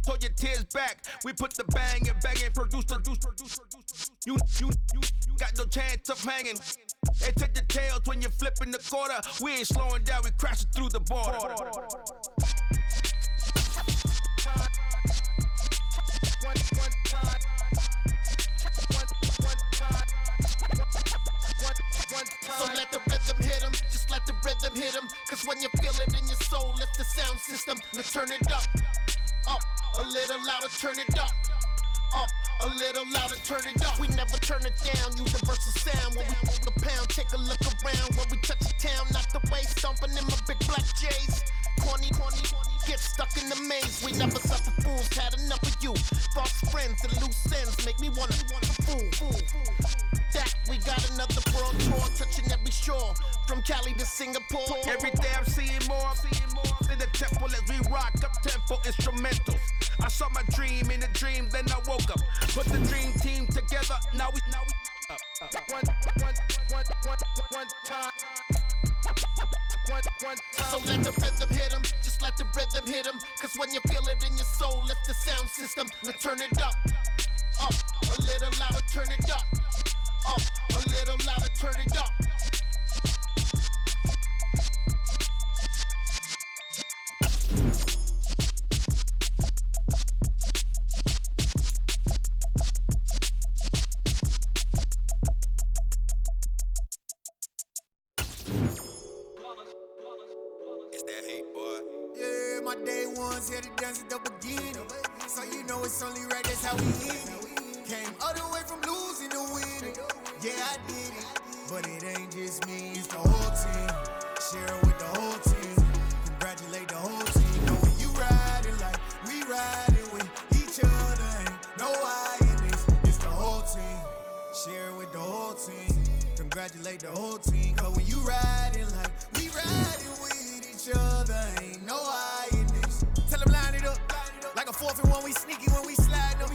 pull your tears back. We put the bang and bang and produce. You got no chance of hanging. They take the tails when you're flipping the quarter. We ain't slowing down, we crashing through the border. So let the rhythm hit 'em, just let the rhythm hit 'em. Cause when you feel it in your soul, lift the sound system. Let's turn it up, a little louder, turn it up, a little louder, turn it up. We never turn it down, universal sound. When we move the pound, take a look around. When we touch the town, knock the way, stomping in my big black J's. Corny, get stuck in the maze. We never suffer fools, had enough of you. False friends and loose ends make me wanna fool. That we got another world tour, touching every shore, from Cali to Singapore. Every day I'm seeing more in the temple as we rock up tempo instrumentals. I saw my dream in a dream, then I woke up. Put the dream team together, now we up. One time. So let the rhythm hit 'em, just let the rhythm hit 'em. Cause when you feel it in your soul, lift the sound system. Let's turn it up, a little louder, turn it up, a little louder, turn it up. Here to dance at the beginning, so you know it's only right, that's how we hit it. Came all the way from losing to winning. Yeah, I did it, but it ain't just me, it's the whole team. Share it with the whole team, congratulate the whole team. Know when you riding like we riding with each other, ain't no I in this, it's the whole team. Share it with the whole team, congratulate the whole team. Cause when you riding like we riding with each other, ain't no I in this. Tell them line it up, like a 4th and 1, we sneaky when we slide them.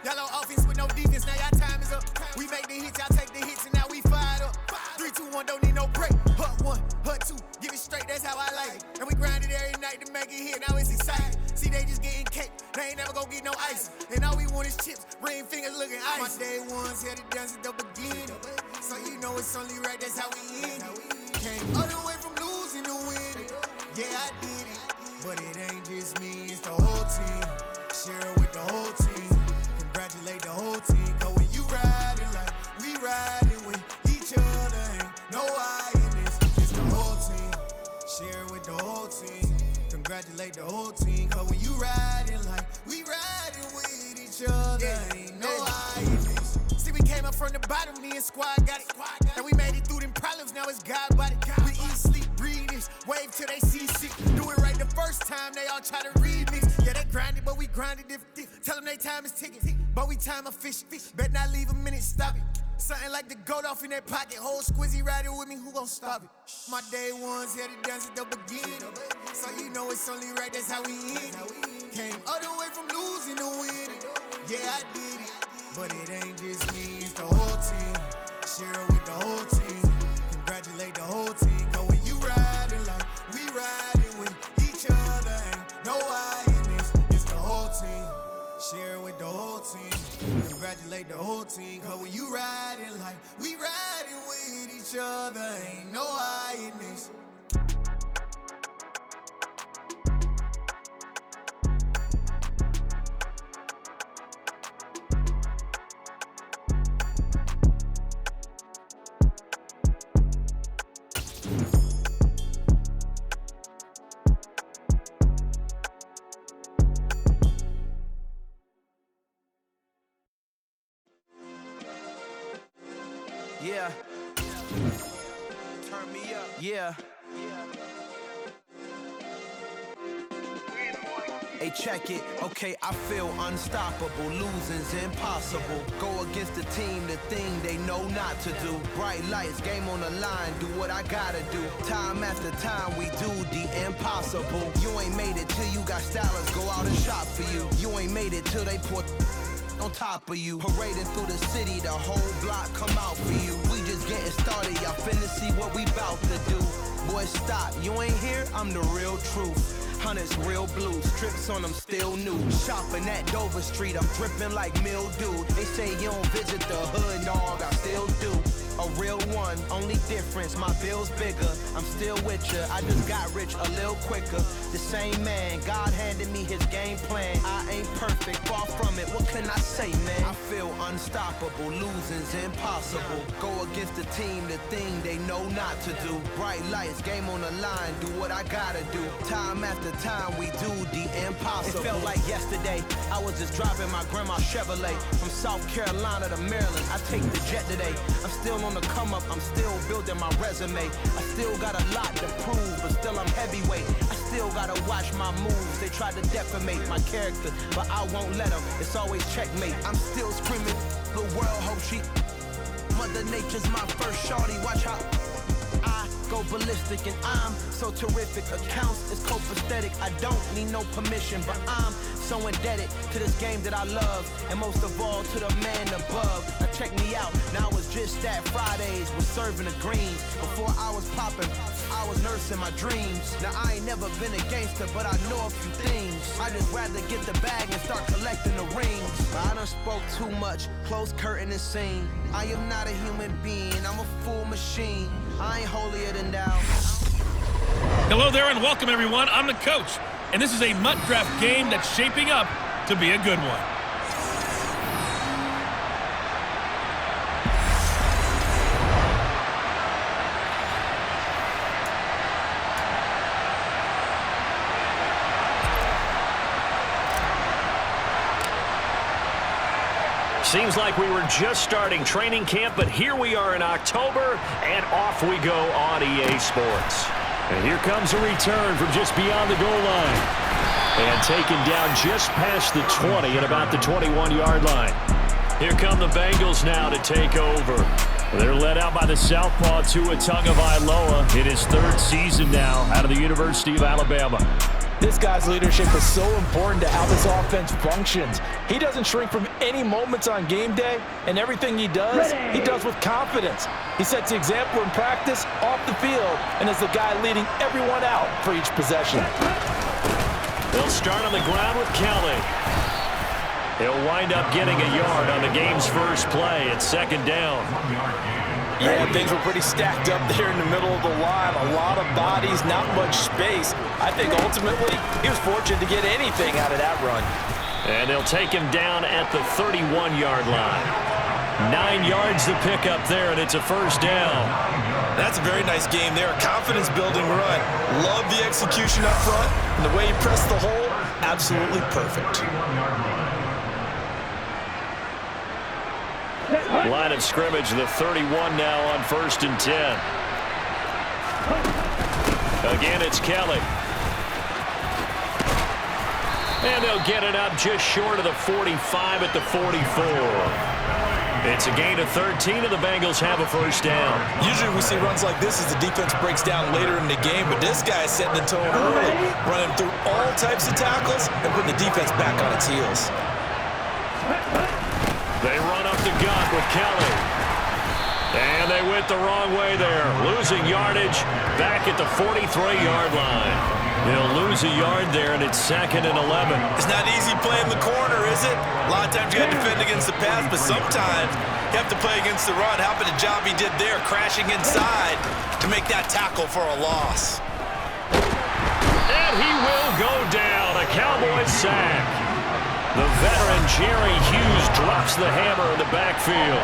Y'all on offense with no defense, now y'all time is up. We make the hits, y'all take the hits, and now we fired up. 3, 2, 1, don't need no break. Hut 1, hut 2, give it straight, that's how I like it. And we grind it every night to make it hit, now it's exciting. See, they just getting cake, they ain't never gonna get no ice. And all we want is chips, ring fingers looking ice. My day ones here to dance at the beginning, so you know it's only right, that's how we end it. Came all the way from losing to winning. Yeah, I did it, but it ain't just me, it's the whole team. Share it with the whole team, congratulate the whole team. Cause when you riding like we riding with each other, ain't no I in this, it's the whole team. Share it with the whole team, congratulate the whole team. Cause when you riding like we riding with each other, ain't no I in this. See, we came up from the bottom, me and squad got it. And we made it through them problems, now it's God body. We eat, sleep, breathe this, wave till they see sick. Do it right the first time, they all try to remix. Yeah, they grinded, but we grinded different. Tell them they time is ticking, but we time efficient. Bet not leave a minute, stop it. Something like the goat off in their pocket. Whole squizzy riding with me, who gon' stop it? My day ones here to dance at the beginning, so you know it's only right, that's how we end it. Came all the way from losing to winning. Yeah, I did it, but it ain't just me, it's the whole team. Share it with the whole team, congratulate the whole team. Cause when you riding like we riding with each other, ain't no I in this, it's the whole team. Share it with the whole team, congratulate the whole team. Cause when you riding like we riding with each other, ain't no I in this. Yeah. Turn me up. Yeah. Hey, check it. Okay, I feel unstoppable. Losing's impossible. Go against the team, the thing they know not to do. Bright lights, game on the line, do what I gotta do. Time after time, we do the impossible. You ain't made it till you got stylers go out and shop for you. You ain't made it till they put on top of you. Parading through the city, the whole block come out for you. We just getting started, y'all finna see what we bout to do. Boy, stop, you ain't here, I'm the real truth. Hunters real blue, strips on them still new. Shopping at Dover Street, I'm dripping like mildew. They say you don't visit the hood, dog, I still do. A real one, only difference, my bill's bigger. I'm still with ya, I just got rich a little quicker. The same man, God handed me his game plan. I ain't perfect, far from it, what can I say, man? I feel unstoppable, losing's impossible. Go against the team, the thing they know not to do. Bright lights, game on the line, do what I gotta do. Time after time, we do the impossible. It felt like yesterday, I was just driving my grandma's Chevrolet. From South Carolina to Maryland, I take the jet today. I'm still on the come up, I'm still building my resume. I still got a lot to prove, but still I'm heavyweight. I still gotta watch my moves. They tried to defamate my character, but I won't let them. It's always checkmate. I'm still screaming, the world hope she. Mother Nature's my first shorty, watch how I go ballistic, and I'm so terrific. Accounts is copacetic, I don't need no permission, but I'm so indebted to this game that I love, and most of all to the man above. Now check me out, now it's just that Fridays was serving the greens. Before I was popping, I was nursing my dreams. Now I ain't never been a gangster, but I know a few things. I just rather get the bag and start collecting the rings. But I done spoke too much, close curtain and scene. I am not a human being, I'm a full machine. I ain't holier than thou. Hello there and welcome everyone. I'm the coach, and this is a MUT Draft game that's shaping up to be a good one. Seems like we were just starting training camp, but here we are in October, and off we go on EA Sports. And here comes a return from just beyond the goal line. And taken down just past the 20 at about the 21-yard line. Here come the Bengals now to take over. They're led out by the southpaw Tua Tagovailoa in his third season now out of the University of Alabama. This guy's leadership is so important to how this offense functions. He doesn't shrink from any moments on game day, and everything he does with confidence. He sets the example in practice, off the field, and is the guy leading everyone out for each possession. They'll start on the ground with Kelly. He'll wind up getting a yard on the game's first play at second down. Yeah, things were pretty stacked up there in the middle of the line. A lot of bodies, not much space. I think ultimately he was fortunate to get anything out of that run. And they'll take him down at the 31-yard line. 9 yards to pick up there, and it's a first down. That's a very nice game there. A confidence-building run. Love the execution up front, and the way he pressed the hole, absolutely perfect. Line of scrimmage, the 31 now on 1st and 10. Again, it's Kelly. And they'll get it up just short of the 45 at the 44. It's a gain of 13, and the Bengals have a first down. Usually we see runs like this as the defense breaks down later in the game, but this guy is setting the tone early, running through all types of tackles and putting the defense back on its heels. They run up the gut with Kelly. And they went the wrong way there. Losing yardage back at the 43-yard line. They'll lose a yard there, and it's 2nd and 11. It's not easy playing the corner, is it? A lot of times you got to defend against the pass, but sometimes you have to play against the run. How about the job he did there, crashing inside to make that tackle for a loss. And he will go down. A Cowboys sack. The veteran Jerry Hughes drops the hammer in the backfield.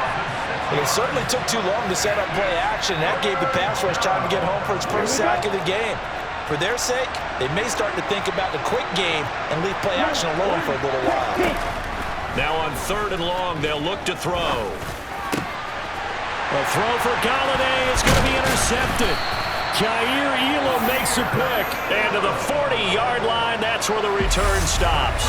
It certainly took too long to set up play action. That gave the pass rush time to get home for its first sack of the game. For their sake, they may start to think about the quick game and leave play action alone for a little while. Now on 3rd and long, they'll look to throw. A throw for Galladay is going to be intercepted. Jair Elam makes a pick. And to the 40-yard line, that's where the return stops.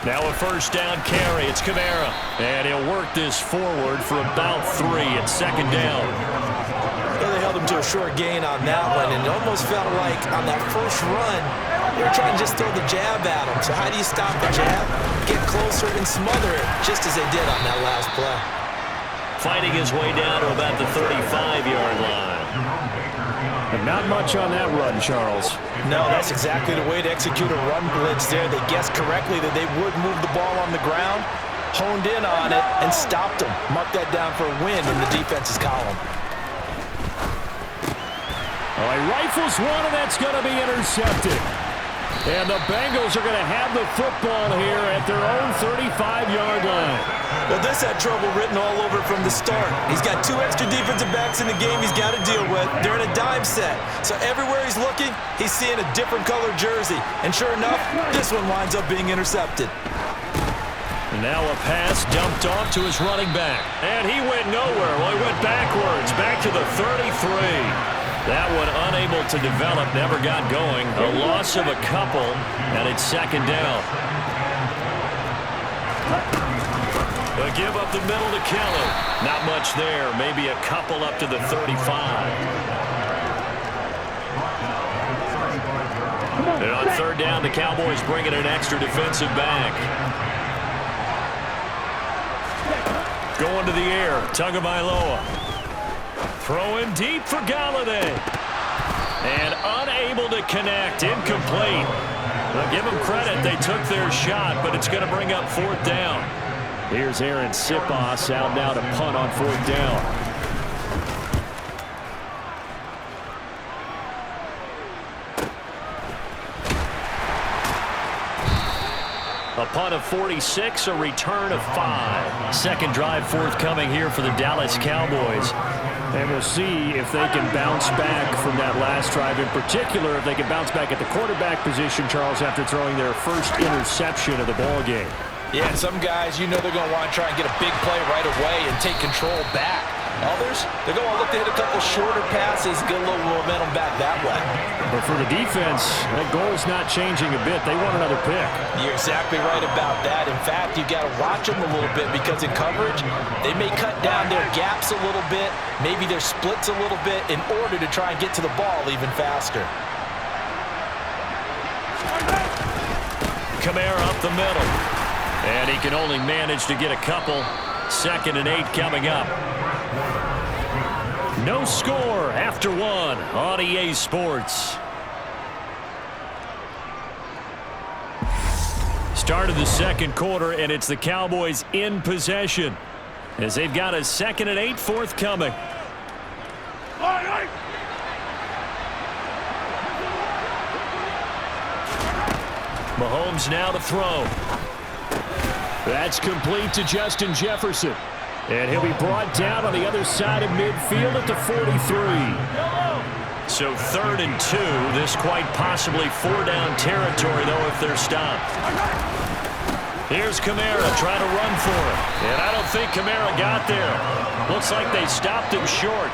Now a first down carry. It's Kamara. And he'll work this forward for about 3 at 2nd down. Well, they held him to a short gain on that one, and it almost felt like on that first run, They were trying to just throw the jab at him. So how do you stop the jab? Get closer and smother it, just as they did on that last play. Fighting his way down to about the 35-yard line. And not much on that run, Charles. No, that's exactly the way to execute a run blitz there. They guessed correctly that they would move the ball on the ground, honed in on it, and stopped them. Mark that down for a win in the defense's column. Oh, he rifles one, and that's going to be intercepted. And the Bengals are going to have the football here at their own 35-yard line. Well, this had trouble written all over from the start. He's got 2 extra defensive backs in the game he's got to deal with. They're in a dime set. So everywhere he's looking, he's seeing a different colored jersey. And sure enough, this one winds up being intercepted. Now a pass dumped off to his running back. And he went nowhere. Well, he went backwards, back to the 33. That one unable to develop, never got going. A loss of a couple, and it's second down. A give up the middle to Kelly. Not much there, maybe a couple up to the 35. And on third down, the Cowboys bring in an extra defensive back. Going to the air, Tagovailoa. Throwing deep for Galladay. And unable to connect. Incomplete. Well, give them credit. They took their shot, but it's going to bring up fourth down. Here's Aaron Sipos out now to punt on fourth down. A punt of 46, a return of 5. Second drive forthcoming here for the Dallas Cowboys. And we'll see if they can bounce back from that last drive. In particular, if they can bounce back at the quarterback position, Charles, after throwing their first interception of the ball game. Yeah, and some guys, you know they're going to want to try and get a big play right away and take control back. Others, they're going to look to hit a couple shorter passes, get a little momentum back that way. But for the defense, that goal is not changing a bit. They want another pick. You're exactly right about that. In fact, you've got to watch them a little bit because in coverage, they may cut down their gaps a little bit, maybe their splits a little bit in order to try and get to the ball even faster. Kamara up the middle. And he can only manage to get a couple. 2nd and 8 coming up. No score after 1 on EA Sports. Start of the second quarter, and it's the Cowboys in possession as they've got a 2nd and 8 forthcoming. Mahomes now to throw. That's complete to Justin Jefferson. And he'll be brought down on the other side of midfield at the 43. So 3rd and 2. This quite possibly 4-down territory, though, if they're stopped. Here's Kamara trying to run for it. And I don't think Kamara got there. Looks like they stopped him short.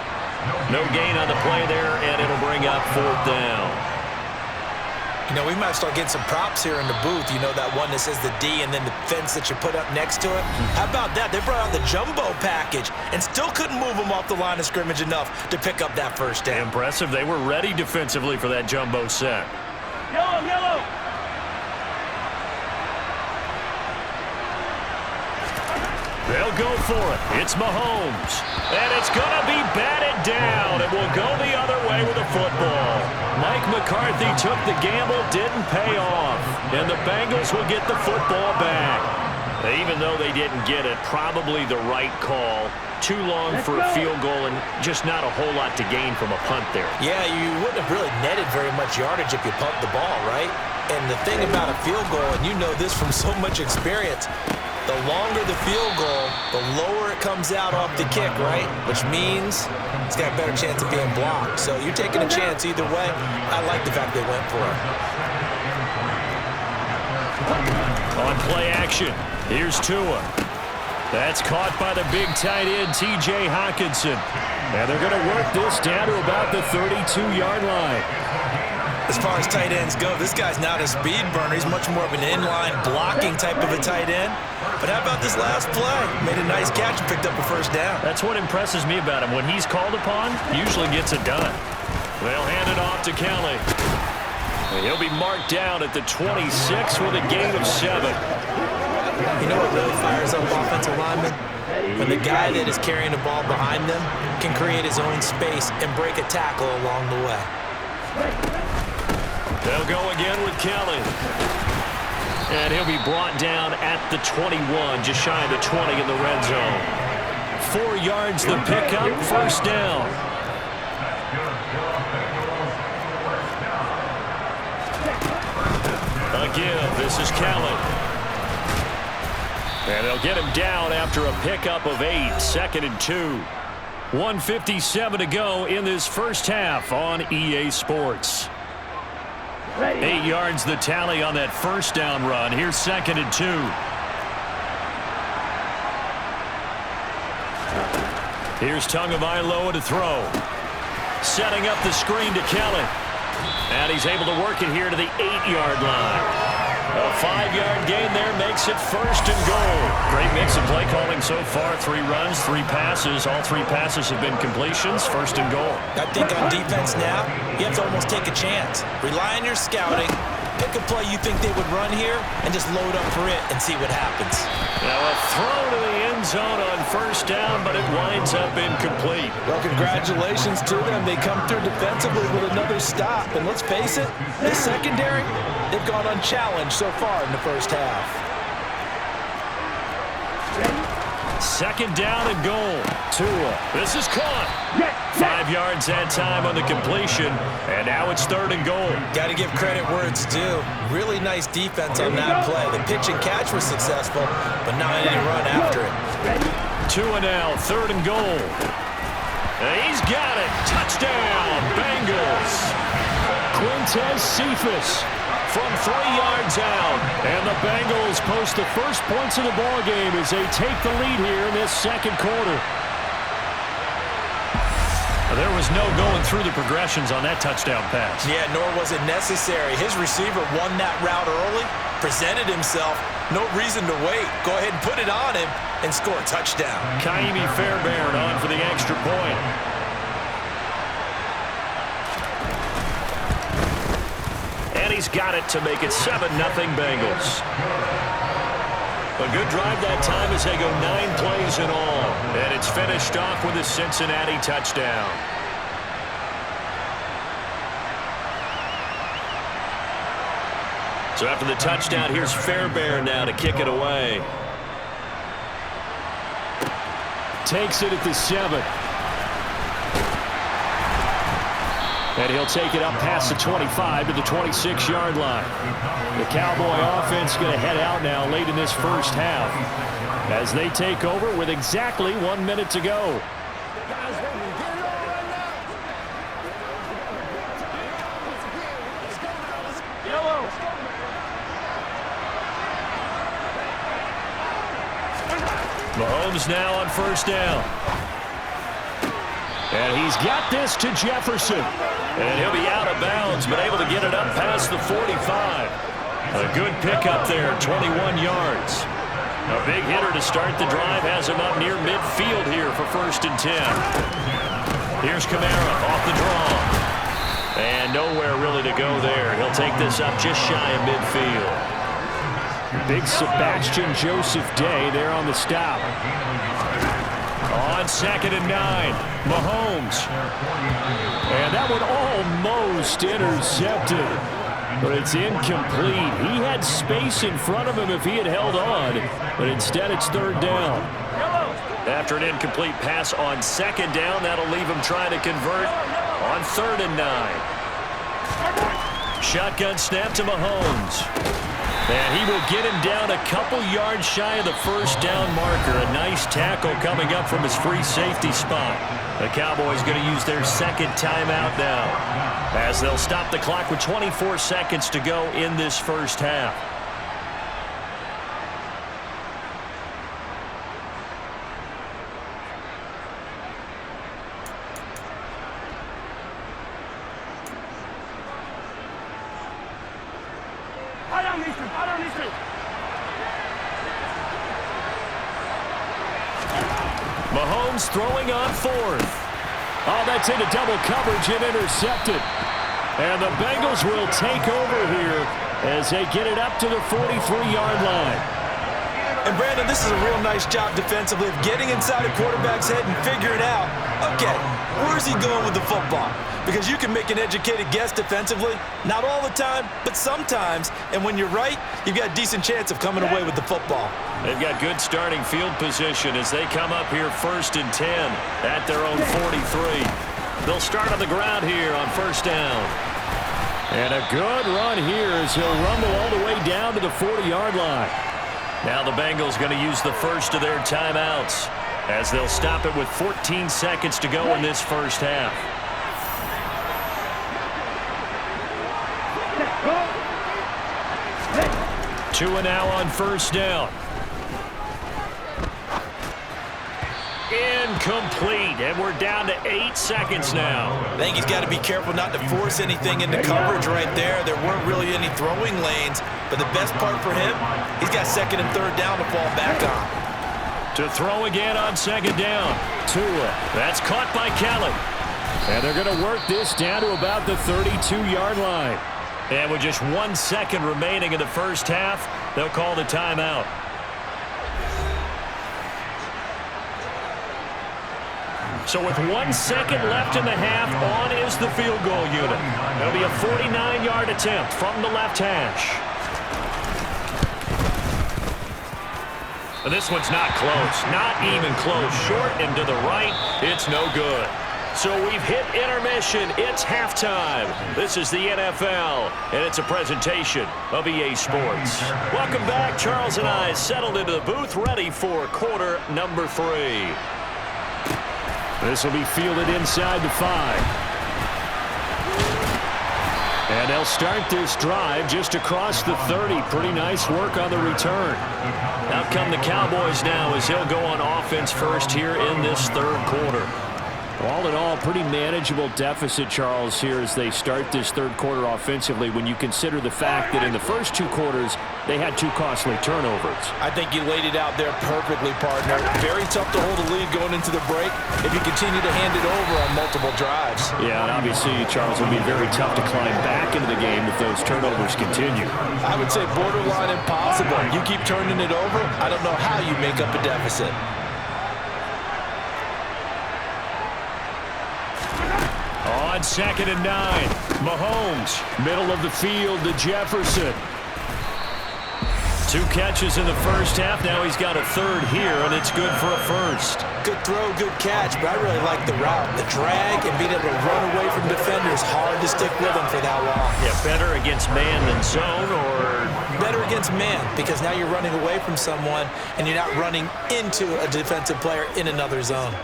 No gain on the play there, and it'll bring up 4th down. You know, we might start getting some props here in the booth. You know, that one that says the D and then the fence that you put up next to it. How about that? They brought out the jumbo package and still couldn't move them off the line of scrimmage enough to pick up that first down. Impressive. They were ready defensively for that jumbo set. Yellow, yellow. They'll go for it. It's Mahomes. And it's going to be batted down. It will go the other way with the football. Mike McCarthy took the gamble, didn't pay off. And the Bengals will get the football back. Even though they didn't get it, probably the right call. Too long for a field goal and just not a whole lot to gain from a punt there. Yeah, you wouldn't have really netted very much yardage if you pumped the ball, right? And the thing about a field goal, and you know this from so much experience, the longer the field goal, the lower it comes out off the kick, right? Which means it's got a better chance of being blocked. So you're taking a chance either way. I like the fact they went for it. On play action, here's Tua. That's caught by the big tight end, T.J. Hockenson. And they're going to work this down to about the 32-yard line. As far as tight ends go, this guy's not a speed burner. He's much more of an inline blocking type of a tight end. But how about this last play? Made a nice catch and picked up a first down. That's what impresses me about him. When he's called upon, usually gets it done. They'll hand it off to Kelly. And he'll be marked down at the 26 with a gain of 7. You know what really fires up offensive linemen? When the guy that is carrying the ball behind them can create his own space and break a tackle along the way. They'll go again with Kelly. And he'll be brought down at the 21, just shy of the 20 in the red zone. 4 yards the pickup, first down. Again, this is Kelly. And they'll get him down after a pickup of 8, 2nd and 2. 1:57 to go in this first half on EA Sports. 8 yards the tally on that first down run. Here's 2nd and 2. Here's Tagovailoa to throw. Setting up the screen to Kelly. And he's able to work it here to the 8-yard line. A 5-yard gain there makes it 1st and goal. Great mix of play calling so far. 3 runs, 3 passes. All 3 passes have been completions. 1st and goal. I think on defense now, you have to almost take a chance. Rely on your scouting. Pick a play you think they would run here and just load up for it and see what happens. Now a throw to the end zone on 1st down, but it winds up incomplete. Well, congratulations to them. They come through defensively with another stop. And let's face it, the secondary, they've gone unchallenged so far in the first half. 2nd down and goal. Tua. This is caught. 5 yards that time on the completion. And now it's 3rd and goal. Got to give credit where it's due. Really nice defense on that play. The pitch and catch was successful, but not any run after it. Tua now, 3rd and goal. And he's got it. Touchdown, Bengals. Quintez Cephas from 3 yards out. And the Bengals post the first points of the ball game as they take the lead here in this 2nd quarter. There was no going through the progressions on that touchdown pass. Yeah, nor was it necessary. His receiver won that route early, presented himself. No reason to wait. Go ahead and put it on him and score a touchdown. Kaimi Fairbairn on for the extra point. And he's got it to make it 7-0 Bengals. A good drive that time as they go 9 plays in all. And it's finished off with a Cincinnati touchdown. So after the touchdown, here's Fairbairn now to kick it away. Takes it at the 7. And he'll take it up past the 25 to the 26-yard line. The Cowboy offense going to head out now late in this first half as they take over with exactly 1 minute to go. Mahomes now on 1st down. And he's got this to Jefferson. And he'll be out of bounds, but able to get it up past the 45. A good pickup there, 21 yards. A big hitter to start the drive has him up near midfield here for 1st and 10. Here's Kamara off the draw. And nowhere really to go there. He'll take this up just shy of midfield. Big Sebastian Joseph Day there on the stop. On 2nd and 9, Mahomes. And that one almost intercepted. But it's incomplete. He had space in front of him if he had held on. But instead it's 3rd down. After an incomplete pass on 2nd down, that'll leave him trying to convert on 3rd and 9. Shotgun snap to Mahomes. And he will get him down a couple yards shy of the 1st down marker. A nice tackle coming up from his free safety spot. The Cowboys going to use their 2nd timeout now as they'll stop the clock with 24 seconds to go in this first half. Mahomes throwing on 4th. Oh, that's into double coverage and intercepted. And the Bengals will take over here as they get it up to the 43-yard line. And Brandon, this is a real nice job defensively of getting inside a quarterback's head and figuring out, okay, where's he going with the football? Because you can make an educated guess defensively, not all the time, but sometimes. And when you're right, you've got a decent chance of coming away with the football. They've got good starting field position as they come up here 1st and 10 at their own 43. They'll start on the ground here on 1st down. And a good run here as he'll rumble all the way down to the 40-yard line. Now the Bengals going to use the first of their timeouts as they'll stop it with 14 seconds to go in this first half. Two and now on 1st down. Incomplete, and we're down to 8 seconds now. I think he's got to be careful not to force anything into coverage right there. There weren't really any throwing lanes, but the best part for him, he's got 2nd and 3rd down to fall back on. To throw again on 2nd down. Tua, that's caught by Kelly. And they're going to work this down to about the 32-yard line. And with just 1 second remaining in the first half, they'll call the timeout. So with 1 second left in the half, on is the field goal unit. It'll be a 49-yard attempt from the left hash. And this one's not close, not even close. Short and to the right, it's no good. So we've hit intermission. It's halftime. This is the NFL, and it's a presentation of EA Sports. Welcome back. Charles and I settled into the booth, ready for quarter number 3. This will be fielded inside the 5. And they'll start this drive just across the 30. Pretty nice work on the return. Out come the Cowboys now as they'll go on offense first here in this 3rd quarter. All in all, pretty manageable deficit, Charles, here as they start this 3rd quarter offensively when you consider the fact that in the first 2 quarters, they had 2 costly turnovers. I think you laid it out there perfectly, partner. Very tough to hold a lead going into the break if you continue to hand it over on multiple drives. Yeah, and obviously, Charles, it will be very tough to climb back into the game if those turnovers continue. I would say borderline impossible. You keep turning it over, I don't know how you make up a deficit. On 2nd and 9, Mahomes, middle of the field to Jefferson. 2 catches in the first half. Now he's got a 3rd here, and it's good for a 1st. Good throw, good catch, but I really like the route. The drag and being able to run away from defenders, hard to stick with them for that long. Yeah, better against man than zone, or? Better against man, because now you're running away from someone, and you're not running into a defensive player in another zone.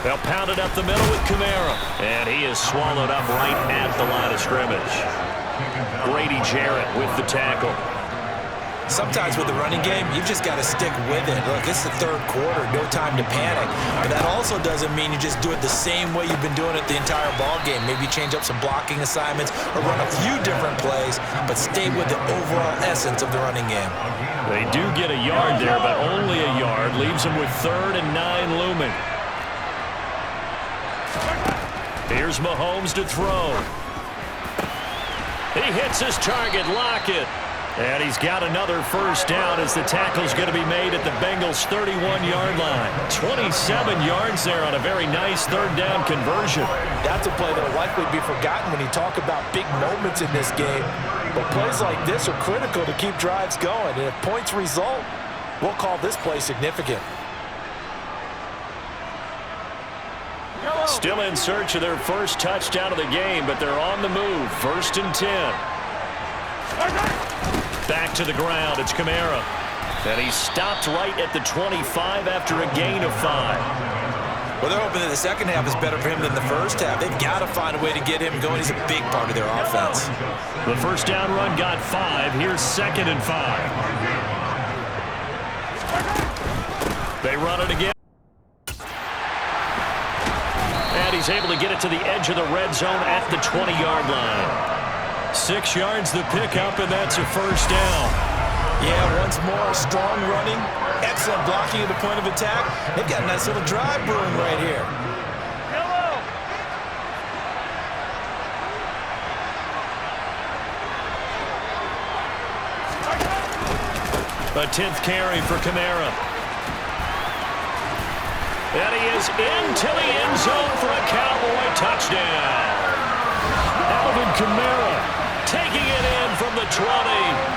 They'll pound it up the middle with Kamara. And he is swallowed up right at the line of scrimmage. Grady Jarrett with the tackle. Sometimes with the running game, you've just got to stick with it. Look, it's the 3rd quarter, no time to panic. But that also doesn't mean you just do it the same way you've been doing it the entire ball game. Maybe change up some blocking assignments or run a few different plays, but stay with the overall essence of the running game. They do get a yard there, but only a yard. Leaves them with 3rd and 9 looming. Here's Mahomes to throw. He hits his target, Lockett. And he's got another 1st down as the tackle's going to be made at the Bengals' 31-yard line. 27 yards there on a very nice 3rd down conversion. That's a play that will likely be forgotten when you talk about big moments in this game. But plays like this are critical to keep drives going. And if points result, we'll call this play significant. Still in search of their 1st touchdown of the game, but they're on the move. 1st and 10. Back to the ground. It's Kamara. And he stopped right at the 25 after a gain of 5. Well, they're hoping that the second half is better for him than the first half. They've got to find a way to get him going. He's a big part of their offense. The 1st down run got 5. Here's 2nd and 5. They run it again. And he's able to get it to the edge of the red zone at the 20-yard line. 6 yards the pickup, and that's a first down. Yeah, once more, strong running, excellent blocking at the point of attack. They've got a nice little drive brewing right here. A 10th carry for Kamara. And he is into the end zone for a Cowboy touchdown. Alvin Kamara taking it in from the 20.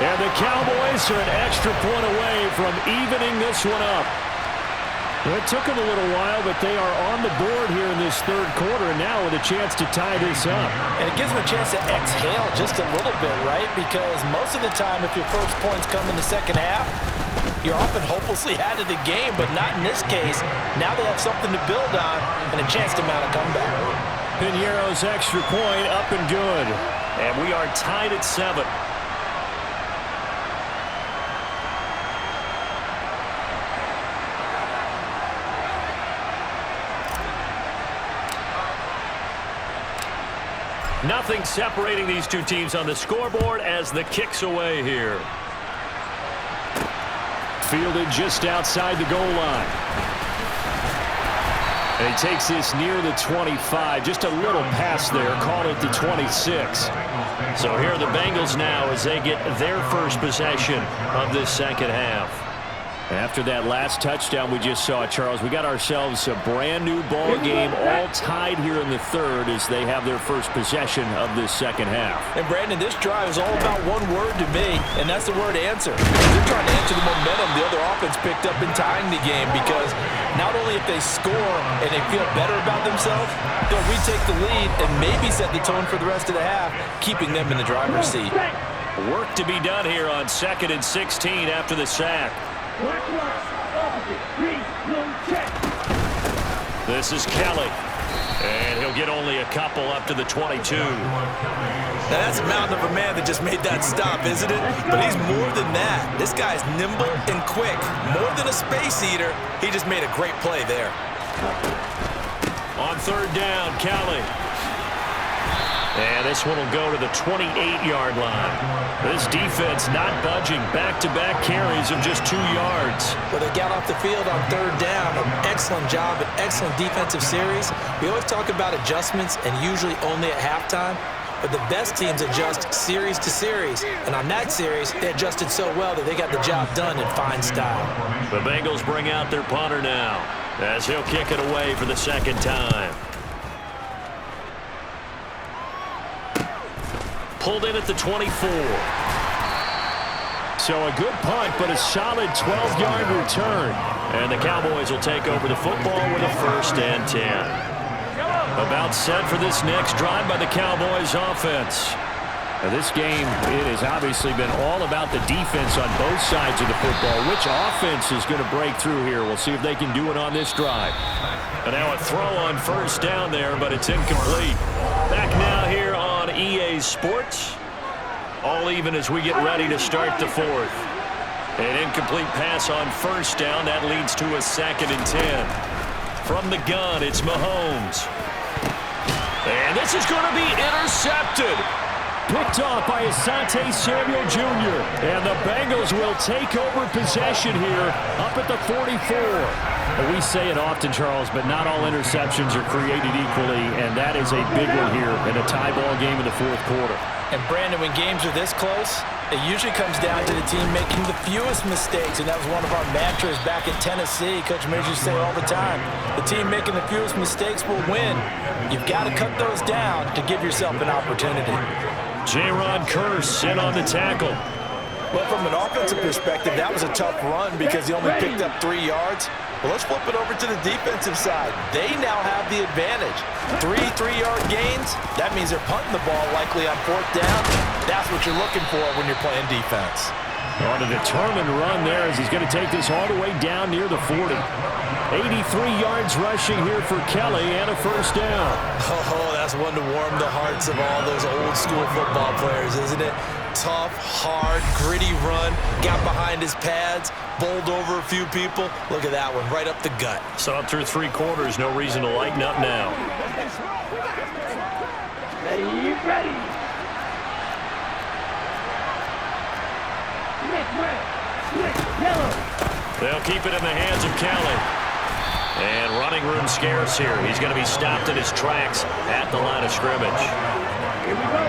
And the Cowboys are an extra point away from evening this one up. It took them a little while, but they are on the board here in this third quarter, and now with a chance to tie this up. And it gives them a chance to exhale just a little bit, right? Because most of the time, if your first points come in the second half, you're often hopelessly out of the game, but not in this case. Now they have something to build on and a chance to mount a comeback. Piñeiro's extra point up and good. And we are tied at 7. Nothing separating these two teams on the scoreboard as the kick's away here. Fielded just outside the goal line. And he takes this near the 25. Just a little pass there. Caught at the 26. So here are the Bengals now as they get their first possession of this second half. After that last touchdown we just saw, Charles, we got ourselves a brand-new ball game, all tied here in the third as they have their first possession of this second half. And, Brandon, this drive is all about one word to me, and that's the word answer. They're trying to answer the momentum the other offense picked up in tying the game, because not only if they score and they feel better about themselves, they'll retake the lead and maybe set the tone for the rest of the half, keeping them in the driver's seat. Work to be done here on 2nd and 16 after the sack. This is Kelly, and he'll get only a couple up to the 22. Now that's a mountain of a man that just made that stop, isn't it? But he's more than that. This guy's nimble and quick. More than a space eater, he just made a great play there. On 3rd down, Kelly. And this one will go to the 28-yard line. This defense not budging. Back-to-back carries of just 2 yards. Well, they got off the field on 3rd down. An excellent job, an excellent defensive series. We always talk about adjustments and usually only at halftime. But the best teams adjust series to series. And on that series, they adjusted so well that they got the job done in fine style. The Bengals bring out their punter now as he'll kick it away for the second time. Pulled in at the 24. So a good punt, but a solid 12-yard return. And the Cowboys will take over the football with a 1st and 10. About set for this next drive by the Cowboys offense. Now this game, it has obviously been all about the defense on both sides of the football. Which offense is going to break through here? We'll see if they can do it on this drive. And now a throw on 1st down there, but it's incomplete. Back now here on EA Sports. All even as we get ready to start the 4th. An incomplete pass on 1st down. That leads to a 2nd and 10. From the gun, it's Mahomes. And this is going to be intercepted. Picked off by Asante Samuel Jr. And the Bengals will take over possession here up at the 44. And we say it often, Charles, but not all interceptions are created equally, and that is a big one here in a tie ball game in the 4th quarter. And, Brandon, when games are this close, it usually comes down to the team making the fewest mistakes, and that was one of our mantras back in Tennessee. Coach Major used to say all the time, the team making the fewest mistakes will win. You've got to cut those down to give yourself an opportunity. J-Ron Curse in on the tackle. Well, from an offensive perspective, that was a tough run because he only picked up 3 yards. Well, let's flip it over to the defensive side. They now have the advantage. 3 3-yard gains, that means they're punting the ball likely on 4th down. That's what you're looking for when you're playing defense. On a determined run there as he's going to take this all the way down near the 40. 83 yards rushing here for Kelly and a 1st down. Oh, that's one to warm the hearts of all those old school football players, isn't it? Tough, hard, gritty run, got behind his pads, bowled over a few people. Look at that one, right up the gut. So through 3 quarters, no reason to lighten up now. They'll keep it in the hands of Kelly. And running room scarce here. He's going to be stopped in his tracks at the line of scrimmage.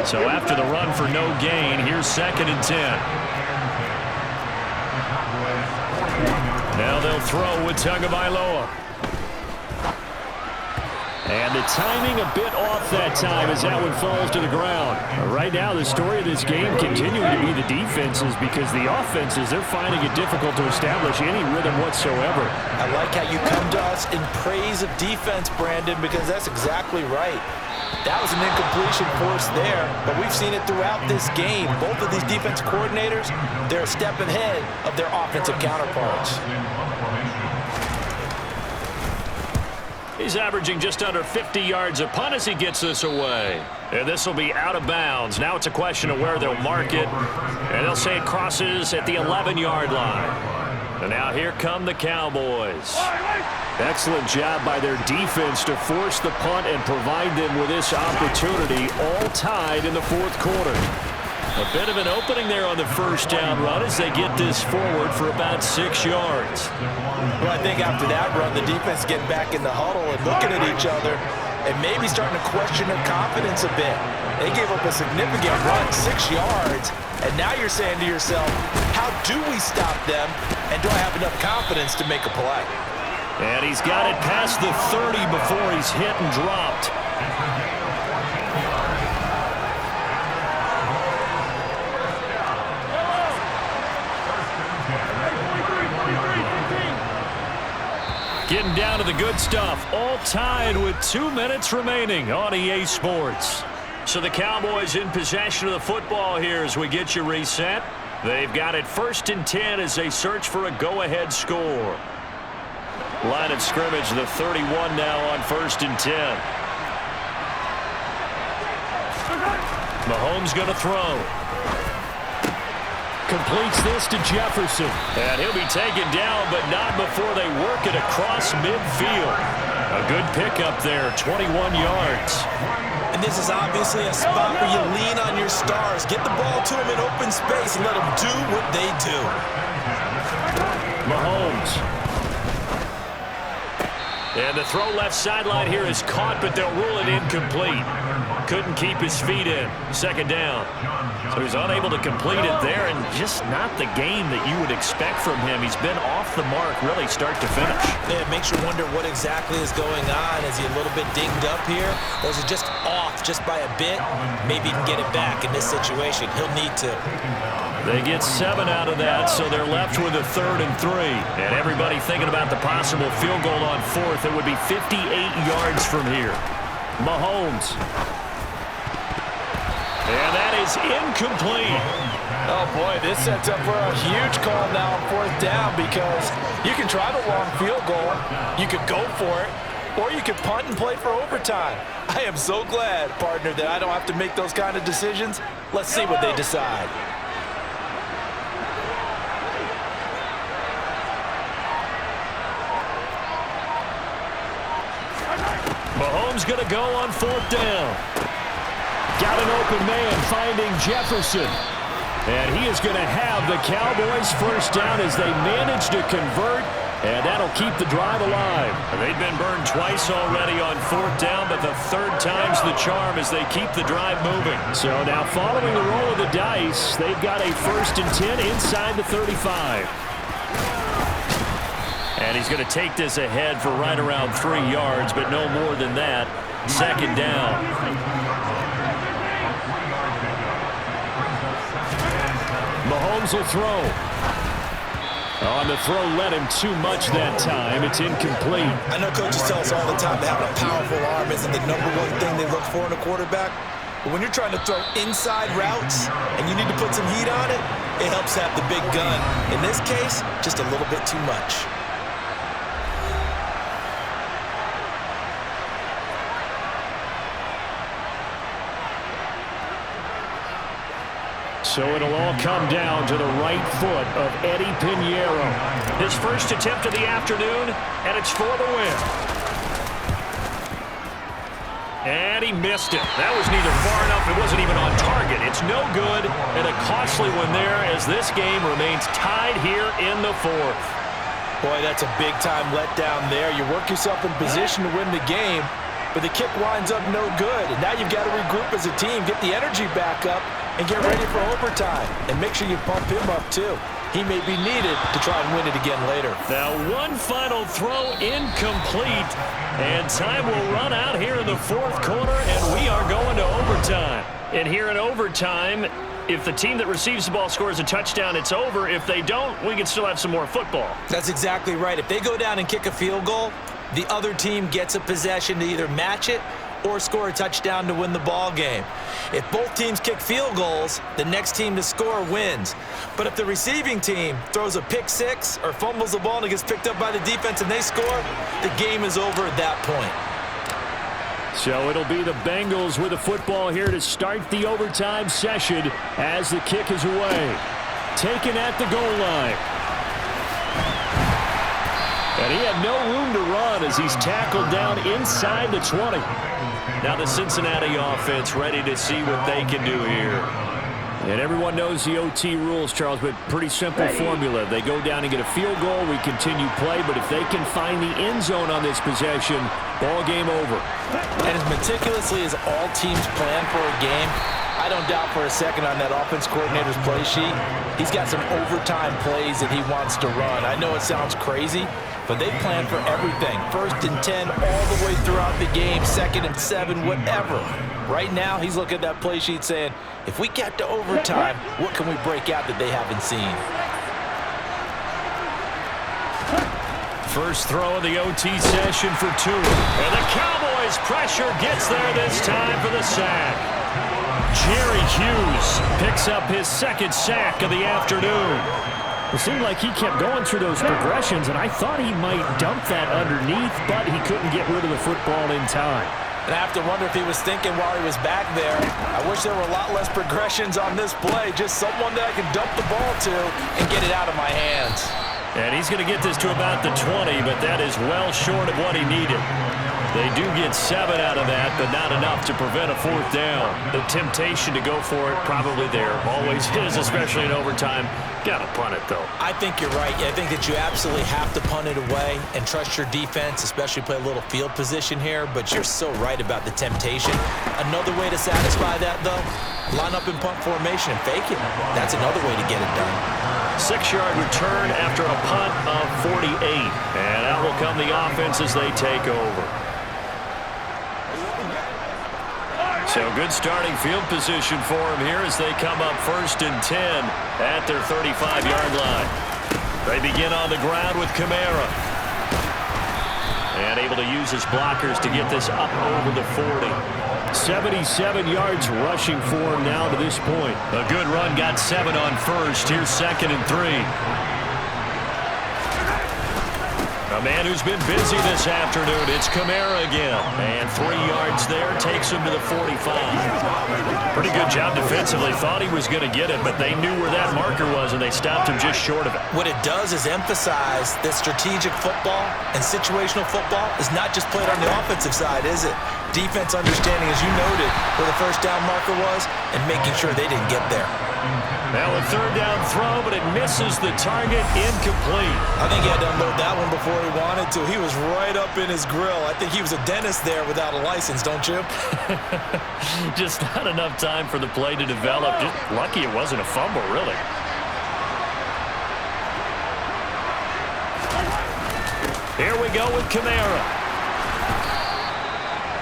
So after the run for no gain, here's 2nd and 10. Now they'll throw with Tagovailoa. And the timing a bit off that time as that one falls to the ground. Right now, the story of this game continuing to be the defenses, because the offenses, they're finding it difficult to establish any rhythm whatsoever. I like how you come to us in praise of defense, Brandon, because that's exactly right. That was an incompletion force there, but we've seen it throughout this game. Both of these defense coordinators, they're a step ahead of their offensive counterparts. He's averaging just under 50 yards a punt as he gets this away. And this will be out of bounds. Now it's a question of where they'll mark it. And they'll say it crosses at the 11-yard line. And now here come the Cowboys. Excellent job by their defense to force the punt and provide them with this opportunity, all tied in the 4th quarter. A bit of an opening there on the first down run as they get this forward for about 6 yards. Well, I think after that run, the defense getting back in the huddle and looking at each other and maybe starting to question their confidence a bit. They gave up a significant run, 6 yards, and now you're saying to yourself, how do we stop them, and do I have enough confidence to make a play? And he's got it past the 30 before he's hit and dropped. Getting down to the good stuff, all tied with 2 minutes remaining on EA Sports. So the Cowboys in possession of the football here as we get you reset. They've got it 1st and 10 as they search for a go-ahead score. Line of scrimmage, the 31 now on 1st and 10. Mahomes going to throw. Completes this to Jefferson. And he'll be taken down, but not before they work it across midfield. A good pickup there, 21 yards. And this is obviously a spot where you lean on your stars. Get the ball to them in open space and let them do what they do. Mahomes. And the throw left sideline here is caught, but they'll rule it incomplete. Couldn't keep his feet in. 2nd down. So he's unable to complete it there, and just not the game that you would expect from him. He's been off the mark really start to finish. Yeah, it makes you wonder what exactly is going on. Is he a little bit dinged up here, or is he just off just by a bit? Maybe he can get it back in this situation. He'll need to. They get 7 out of that, so they're left with a 3rd and 3. And everybody thinking about the possible field goal on 4th. It would be 58 yards from here. Mahomes. And that is incomplete. Oh, boy, this sets up for a huge call now on 4th down, because you can try the long field goal, you could go for it, or you could punt and play for overtime. I am so glad, partner, that I don't have to make those kind of decisions. Let's see what they decide. Mahomes going to go on 4th down. Got an open man finding Jefferson. And he is going to have the Cowboys 1st down as they manage to convert. And that'll keep the drive alive. They've been burned twice already on 4th down, but the 3rd time's the charm as they keep the drive moving. So now following the roll of the dice, they've got a 1st and 10 inside the 35. And he's going to take this ahead for right around 3 yards, but no more than that. 2nd down. Mahomes will throw. On the throw, led him too much that time. It's incomplete. I know coaches tell us all the time that having a powerful arm isn't the #1 thing they look for in a quarterback. But when you're trying to throw inside routes and you need to put some heat on it, it helps have the big gun. In this case, just a little bit too much. So it'll all come down to the right foot of Eddie Pinheiro. His first attempt of the afternoon, and it's for the win. And he missed it. That was neither far enough. It wasn't even on target. It's no good, and a costly one there as this game remains tied here in the fourth. Boy, that's a big-time letdown there. You work yourself in position to win the game, but the kick winds up no good. And now you've got to regroup as a team, get the energy back up, and get ready for overtime. And make sure you pump him up, too. He may be needed to try and win it again later. Now one final throw incomplete, and time will run out here in the fourth quarter, and we are going to overtime. And here in overtime, if the team that receives the ball scores a touchdown, it's over. If they don't, we can still have some more football. That's exactly right. If they go down and kick a field goal, the other team gets a possession to either match it or score a touchdown to win the ball game. If both teams kick field goals, the next team to score wins. But if the receiving team throws a pick six or fumbles the ball and it gets picked up by the defense and they score, the game is over at that point. So it'll be the Bengals with the football here to start the overtime session as the kick is away. Taken at the goal line. And he had no room to run as he's tackled down inside the 20. Now the Cincinnati offense ready to see what they can do here. And everyone knows the OT rules, Charles, but pretty simple formula. They go down and get a field goal, we continue play, but if they can find the end zone on this possession, ball game over. And as meticulously as all teams plan for a game, I don't doubt for a second on that offense coordinator's play sheet, he's got some overtime plays that he wants to run. I know it sounds crazy, but they plan for everything. 1st and 10 all the way throughout the game, 2nd and 7, whatever. Right now, he's looking at that play sheet saying, if we get to overtime, what can we break out that they haven't seen? First throw of the OT session for two. And the Cowboys' pressure gets there this time for the sack. Jerry Hughes picks up his 2nd sack of the afternoon. It seemed like he kept going through those progressions, and I thought he might dump that underneath, but he couldn't get rid of the football in time. And I have to wonder if he was thinking while he was back there, I wish there were a lot less progressions on this play, just someone that I can dump the ball to and get it out of my hands. And he's going to get this to about the 20, but that is well short of what he needed. They do get 7 out of that, but not enough to prevent a 4th down. The temptation to go for it probably there. Always is, especially in overtime. Got to punt it, though. I think you're right. I think that you absolutely have to punt it away and trust your defense, especially play a little field position here, but you're so right about the temptation. Another way to satisfy that, though, line up in punt formation and fake it. That's another way to get it done. 6-yard return after a punt of 48. And out will come the offense as they take over. So good starting field position for him here as they come up 1st and 10 at their 35-yard line. They begin on the ground with Kamara. And able to use his blockers to get this up over the 40. 77 yards rushing for him now to this point. A good run, got 7 on 1st. Here's 2nd and 3. A man who's been busy this afternoon. It's Kamara again. And 3 yards there takes him to the 45. Pretty good job defensively. Thought he was going to get it, but they knew where that marker was, and they stopped him just short of it. What it does is emphasize that strategic football and situational football is not just played on the offensive side, is it? Defense understanding, as you noted, where the 1st down marker was and making sure they didn't get there. Now a 3rd down throw, but it misses the target, incomplete. I think he had to unload that one before he wanted to. He was right up in his grill. I think he was a dentist there without a license, don't you? Just not enough time for the play to develop. Just lucky it wasn't a fumble, really. Here we go with Kamara.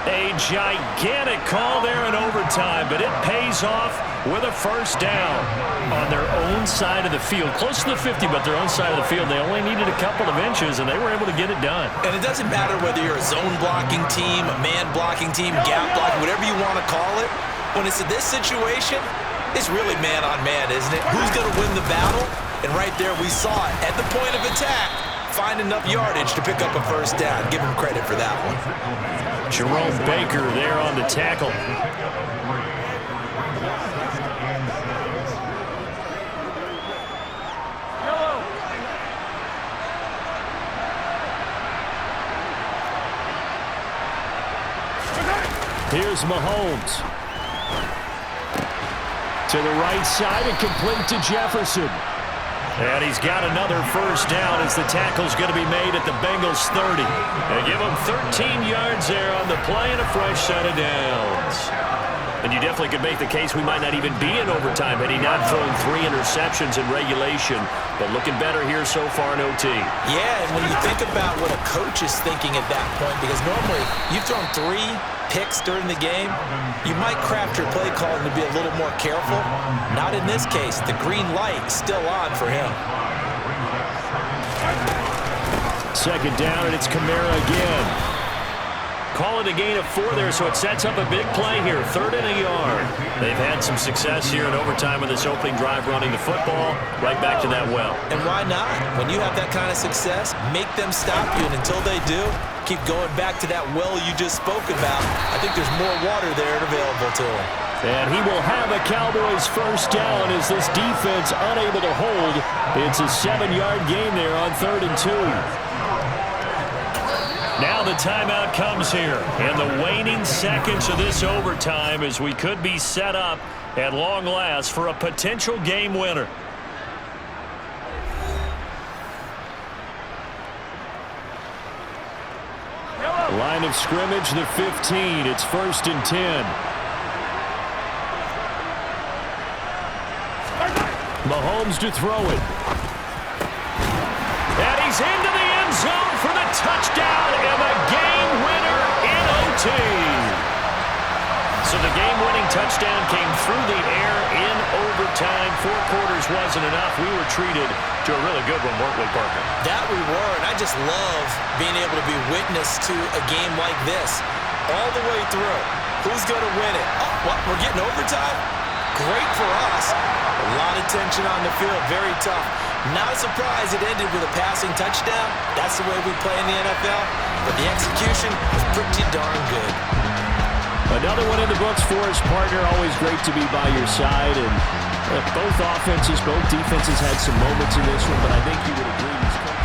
A gigantic call there in overtime, but it pays off with a 1st down on their own side of the field. Close to the 50, but their own side of the field. They only needed a couple of inches, and they were able to get it done. And it doesn't matter whether you're a zone blocking team, a man blocking team, gap blocking, whatever you want to call it. When it's in this situation, it's really man on man, isn't it? Who's going to win the battle? And right there we saw it. At the point of attack, find enough yardage to pick up a 1st down. Give him credit for that one. Jerome Baker there on the tackle. Here's Mahomes. To the right side and complete to Jefferson. And he's got another first down as the tackle's going to be made at the Bengals 30. They give him 13 yards there on the play and a fresh set of downs. And you definitely could make the case we might not even be in overtime had he not thrown 3 interceptions in regulation. But looking better here so far in OT. Yeah, and when you think about what a coach is thinking at that point, because normally you've thrown 3 picks during the game, you might craft your play calling to be a little more careful. Not in this case. The green light is still on for him. Second down, and it's Kamara again. Call it a gain of 4 there, so it sets up a big play here. 3rd and a yard. They've had some success here in overtime with this opening drive running the football. Right back to that well. And why not? When you have that kind of success, make them stop you, and until they do, keep going back to that well you just spoke about. I think there's more water there available to him. And he will have a Cowboys first down as this defense unable to hold. It's a 7-yard gain there on 3rd and 2. Now the timeout comes here. And the waning seconds of this overtime as we could be set up at long last for a potential game winner. Line of scrimmage, the 15. It's 1st and 10. Mahomes to throw it. And he's into the end zone for the touchdown and the game winner in OT. So the game-winning touchdown came through the air in overtime. 4 quarters wasn't enough. We were treated to a really good one, weren't we, Parker? That we were, and I just love being able to be witness to a game like this. All the way through. Who's going to win it? Oh, what? We're getting overtime? Great for us. A lot of tension on the field. Very tough. Not a surprise it ended with a passing touchdown. That's the way we play in the NFL. But the execution was pretty darn good. Another one in the books for us, partner. Always great to be by your side. And both offenses, both defenses had some moments in this one, but I think you would agree.